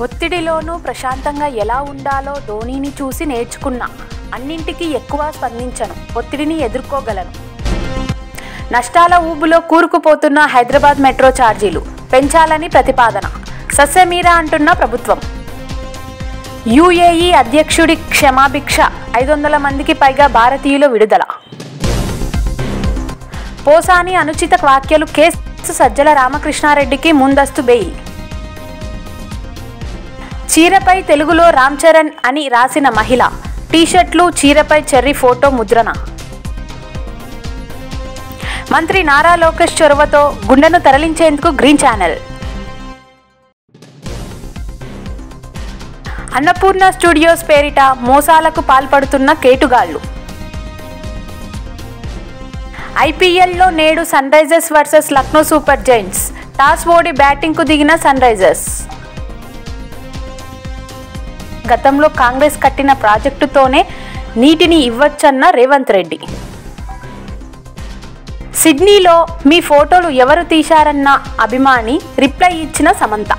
ఒత్తిడిలోనూ ప్రశాంతంగా ఎలా ఉండాలో ధోనీని చూసి నేర్చుకున్నా. అన్నింటికీ ఎక్కువ స్పందించను, ఒత్తిడిని ఎదుర్కోగలను. నష్టాల ఊబులో కూరుకుపోతున్న హైదరాబాద్ మెట్రో ఛార్జీలు పెంచాలని ప్రతిపాదన. సస్యమీరా అంటున్న ప్రభుత్వం. యుఏఈ అధ్యక్షుడి క్షమాభిక్ష, 500 మందికి పైగా భారతీయుల విడుదల. పోసాని అనుచిత వ్యాఖ్యలు కేసు, సజ్జల రామకృష్ణారెడ్డికి ముందస్తు బెయిల్. చీరపై తెలుగులో రామ్ చరణ్ అని రాసిన మహిళ, టీషర్ట్లు, చీరపై చెర్రీ ఫోటో ముద్రణ. మంత్రి నారా లోకేష్ చొరవతో గుండెను తరలించేందుకు గ్రీన్ ఛానల్. అన్నపూర్ణ స్టూడియోస్ పేరిట మోసాలకు పాల్పడుతున్న కేటుగాళ్లు. ఐపీఎల్లో నేడు Sunrisers versus Lucknow super giants. Toss ఓడి బ్యాటింగ్కు దిగిన సన్ రైజర్స్. గతంలో కాంగ్రెస్ కట్టిన ప్రాజెక్టుతోనే నీటిని ఇవ్వచ్చన్న రేవంత్ రెడ్డి. సిడ్నీలో మీ ఫోటోలు ఎవరు తీశారన్న అభిమాని రిప్లై ఇచ్చిన సమంత.